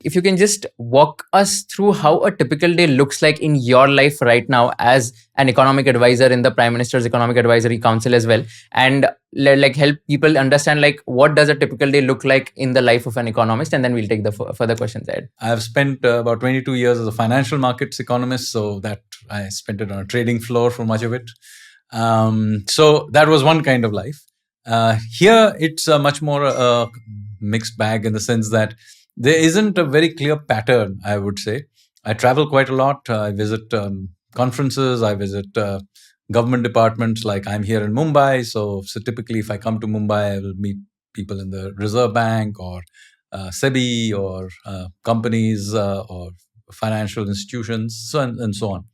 If you can just walk us through how a typical day looks like in your life right now as an economic advisor in the Prime Minister's Economic Advisory Council as well, and like help people understand like what does a typical day look like in the life of an economist, and then we'll take the further questions ahead. I've spent about 22 years as a financial markets economist, so that I spent it on a trading floor for much of it. So that was one kind of life. Here, it's a much more mixed bag in the sense that there isn't a very clear pattern, I would say. I travel quite a lot. I visit conferences. I visit government departments. Like I'm here in Mumbai. So typically, if I come to Mumbai, I will meet people in the Reserve Bank or SEBI or companies or financial institutions, and so on.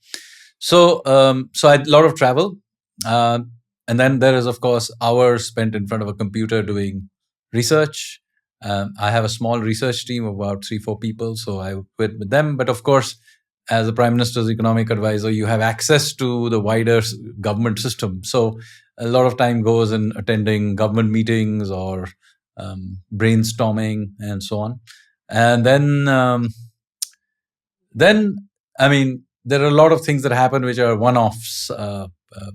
So, I had a lot of travel. And then there is, of course, hours spent in front of a computer doing research. I have a small research team of about 3-4 people, so I work with them. But of course, as a Prime Minister's economic advisor, you have access to the wider government system. So a lot of time goes in attending government meetings or brainstorming and so on. And then I mean, there are a lot of things that happen which are one-offs,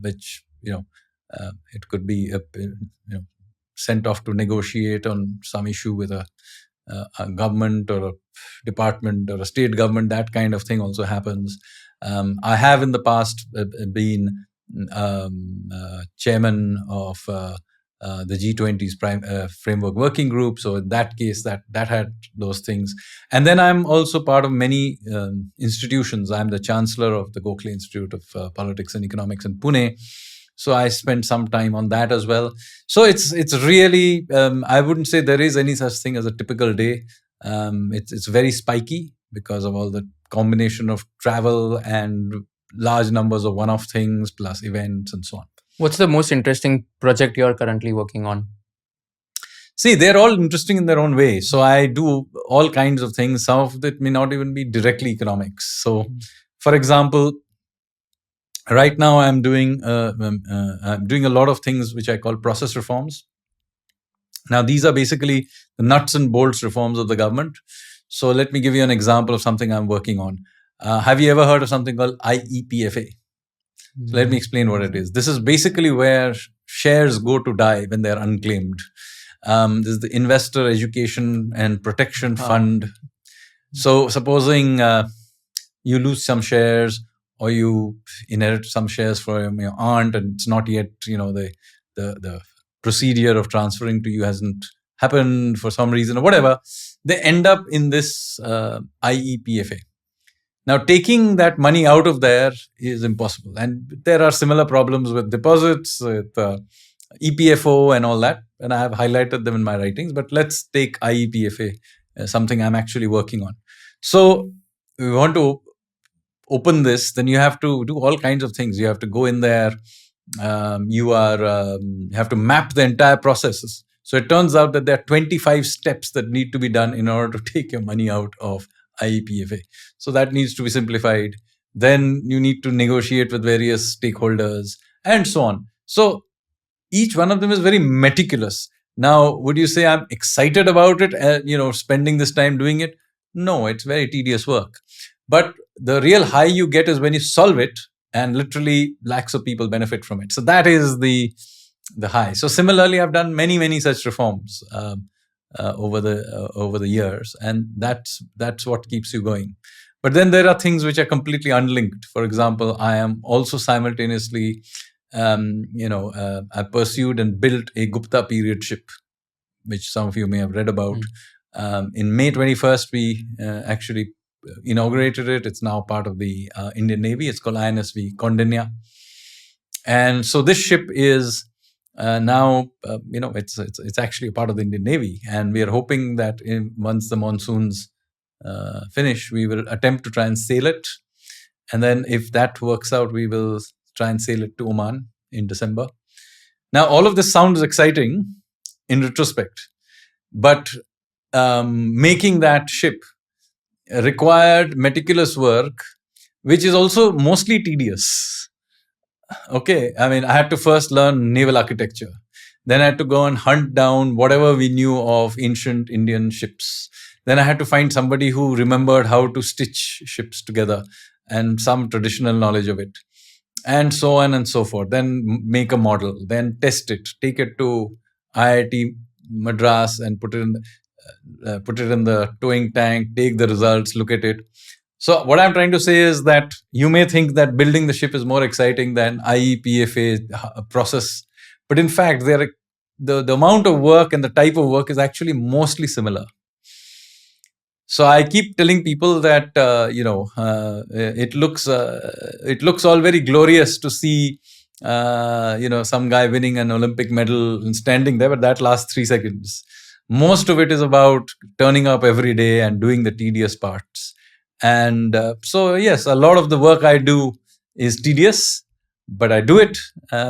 which it could be sent off to negotiate on some issue with a government or a department or a state government. That kind of thing also happens. I have in the past been chairman of the G20's framework working group. So in that case, that had those things. And then I'm also part of many institutions. I'm the chancellor of the Gokhale Institute of Politics and Economics in Pune. So I spent some time on that as well. So it's really, I wouldn't say there is any such thing as a typical day. It's very spiky because of all the combination of travel and large numbers of one-off things plus events and so on. What's the most interesting project you're currently working on? See, they're all interesting in their own way. So I do all kinds of things. Some of it may not even be directly economics. So, for example, right now I'm doing a lot of things which I call process reforms. Now, these are basically the nuts and bolts reforms of the government. So let me give you an example of something I'm working on. Have you ever heard of something called IEPFA? So let me explain what it is. This is basically where shares go to die when they're unclaimed. This is the Investor Education and Protection Fund. So supposing you lose some shares or you inherit some shares from your aunt and it's not yet, the procedure of transferring to you hasn't happened for some reason or whatever, they end up in this IEPFA. Now, taking that money out of there is impossible. And there are similar problems with deposits, with EPFO and all that. And I have highlighted them in my writings. But let's take IEPFA, something I'm actually working on. So we want to open this, then you have to do all kinds of things. You have to go in there. You have to map the entire processes. So it turns out that there are 25 steps that need to be done in order to take your money out of IEPFA. So that needs to be simplified. Then you need to negotiate with various stakeholders and so on. So each one of them is very meticulous. Now, would you say I'm excited about it, spending this time doing it? No, it's very tedious work. But the real high you get is when you solve it and literally lakhs of people benefit from it. So that is the high. So similarly, I've done many, many such reforms over the years, and that's what keeps you going. But then there are things which are completely unlinked. For example, I am also simultaneously, I pursued and built a Gupta period ship, which some of you may have read about. In May 21st, we actually inaugurated it. It's now part of the Indian Navy. It's called INSV Kaundinya. And so this ship is now, it's actually a part of the Indian Navy. And we are hoping that once the monsoons finish, we will attempt to try and sail it. And then if that works out, we will try and sail it to Oman in December. Now, all of this sounds exciting in retrospect, but making that ship required meticulous work, which is also mostly tedious. Okay, I mean, I had to first learn naval architecture. Then I had to go and hunt down whatever we knew of ancient Indian ships. Then I had to find somebody who remembered how to stitch ships together and some traditional knowledge of it, and so on and so forth. Then make a model, then test it, take it to IIT Madras and put it in the towing tank, take the results, look at it. So what I'm trying to say is that you may think that building the ship is more exciting than IEPFA process, but in fact, the amount of work and the type of work is actually mostly similar. So I keep telling people that it looks all very glorious to see some guy winning an Olympic medal and standing there, but that lasts 3 seconds. Most of it is about turning up every day and doing the tedious parts. And so yes, a lot of the work I do is tedious, but I do it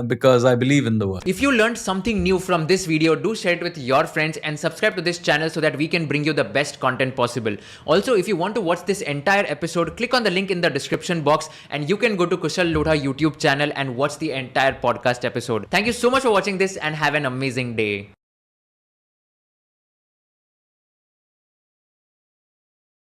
because I believe in the work. If you learned something new from this video, do share it with your friends and subscribe to this channel so that we can bring you the best content possible. Also, if you want to watch this entire episode, click on the link in the description box and you can go to Kushal Lodha YouTube channel and watch the entire podcast episode. Thank you so much for watching this and have an amazing day.